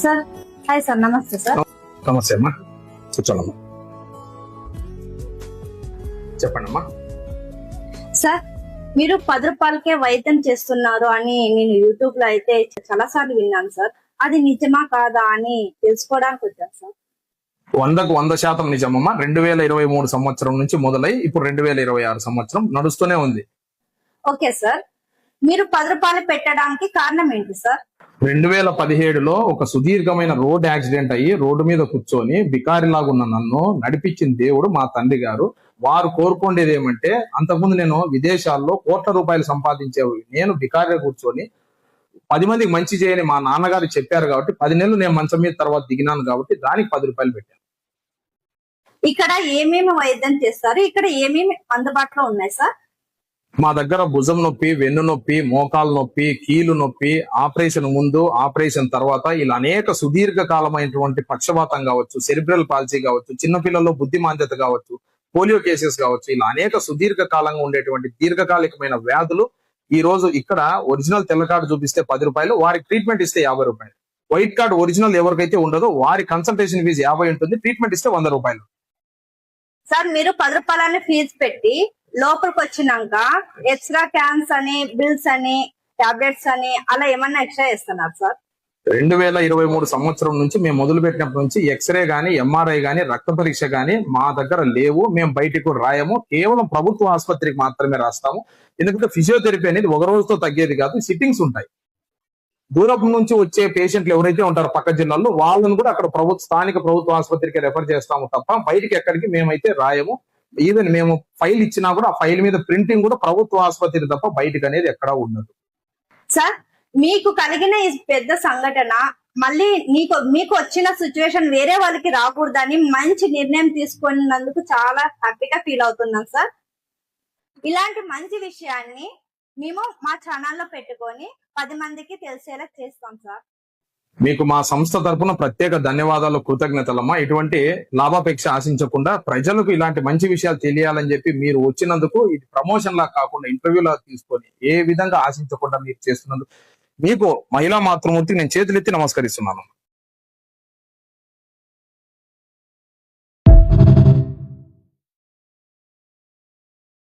Sir hi sir, నమస్తే sir. నమస్తే అమ్మా, కూర్చోండమ్మా. చెప్పండి అమ్మా. సార్, మీరు 10 రూపాయలకే వైద్యం చేస్తున్నారు అని నేను యూట్యూబ్ లో అయితే చాలా సార్లు విన్నాను సార్. అది నిజమా కాదా అని తెలుసుకోవడానికి వచ్చాను సార్. 100కు 100% నిజమమ్మా. 2023 సంవత్సరం నుంచి మొదలై ఇప్పుడు 2026 సంవత్సరం నడుస్తూనే ఉంది. ఓకే సార్, మీరు 10 రూపాయలు పెట్టడానికి కారణం ఏంటి సార్? 2017లో ఒక సుదీర్ఘమైన రోడ్ యాక్సిడెంట్ అయ్యి రోడ్డు మీద కూర్చొని బికారిలాగున్న నన్ను నడిపించిన దేవుడు మా తండ్రి గారు. వారు కోరుకోండేది ఏమంటే, అంతకుముందు నేను విదేశాల్లో కోట్ల రూపాయలు సంపాదించేవి, నేను బికారిగా కూర్చొని 10 మందికి మంచి చేయని మా నాన్నగారు చెప్పారు కాబట్టి 10 నెలలు నేను మంచం మీద తర్వాత దిగినాను కాబట్టి దానికి 10 రూపాయలు పెట్టాను. ఇక్కడ ఏమేమి వైద్యం చేస్తారు? ఇక్కడ ఏమేమి అందుబాటులో ఉన్నాయి సార్? మా దగ్గర భుజం నొప్పి, వెన్ను నొప్పి, మోకాలు నొప్పి, కీలు నొప్పి, ఆపరేషన్ ముందు, ఆపరేషన్ తర్వాత, ఇలా అనేక సుదీర్ఘ కాలమైనటువంటి పక్షవాతం కావచ్చు, సెరిబ్రల్ పాలసీ కావచ్చు, చిన్నపిల్లల్లో బుద్ధిమాంద్యత కావచ్చు, పోలియో కేసెస్ కావచ్చు, ఇలా అనేక సుదీర్ఘ కాలంగా ఉండేటువంటి దీర్ఘకాలికమైన వ్యాధులు ఈ రోజు ఇక్కడ ఒరిజినల్ తెల్ల కార్డు చూపిస్తే 10 రూపాయలు, వారికి ట్రీట్మెంట్ ఇస్తే 50 రూపాయలు. వైట్ కార్డు ఒరిజినల్ ఎవరికైతే ఉండదో వారి కన్సల్టేషన్ ఫీజు 50 ఉంటుంది, ట్రీట్మెంట్ ఇస్తే 100 రూపాయలు. సార్, మీరు 10 రూపాయలని ఫీజు పెట్టి లోపలికి వచ్చినాక ఎక్స్ట్రా క్యాన్స్ అని, బిల్స్ అని, టాబ్లెట్స్ అని అలా ఏమన్నా ఎక్స్ట్రా ఇస్తున్నారు సార్? 2023 సంవత్సరం నుంచి మేము మొదలు పెట్టినప్పటి నుంచి ఎక్స్రే గానీ, ఎంఆర్ఐ గానీ, రక్త పరీక్ష గానీ మా దగ్గర లేవు. మేము బయటికి కూడా రాయము, కేవలం ప్రభుత్వ ఆసుపత్రికి మాత్రమే రాస్తాము. ఎందుకంటే ఫిజియోథెరపీ అనేది ఒక రోజుతో తగ్గేది కాదు, సిట్టింగ్స్ ఉంటాయి. దూరం నుంచి వచ్చే పేషెంట్లు ఎవరైతే ఉంటారో పక్క జిల్లాల్లో, వాళ్ళని కూడా అక్కడ స్థానిక ప్రభుత్వ ఆసుపత్రికి రెఫర్ చేస్తాము తప్ప బయటికి ఎక్కడికి మేమైతే రాయము. ఈవెన్ మేము ఫైల్ ఇచ్చినా కూడా ఆ ఫైల్ మీద ప్రింటింగ్ కూడా ప్రభుత్వ ఆసుపత్రి తప్ప బయటికి అనేది ఎక్కడా ఉండదు. సార్, మీకు కలిగిన ఈ పెద్ద సంఘటన మళ్ళీ మీకు వచ్చిన సిచ్యువేషన్ వేరే వాళ్ళకి రాకూడదని మంచి నిర్ణయం తీసుకున్నందుకు చాలా హ్యాపీగా ఫీల్ అవుతున్నాం సార్. ఇలాంటి మంచి విషయాన్ని మేము మా ఛానల్లో పెట్టుకొని 10 మందికి తెలిసేలా చేస్తాం సార్. మీకు మా సంస్థ తరపున ప్రత్యేక ధన్యవాదాలు, కృతజ్ఞతలమ్మా. ఇటువంటి లాభాపేక్ష ఆశించకుండా ప్రజలకు ఇలాంటి మంచి విషయాలు తెలియాలని చెప్పి మీరు వచ్చినందుకు, ఇది ప్రమోషన్ లా కాకుండా ఇంటర్వ్యూ లా తీసుకొని ఏ విధంగా ఆశించకుండా మీరు చేస్తున్నందుకు మీకు మహిళా మాతృమూర్తికి నేను చేతులెత్తి నమస్కరిస్తున్నాను.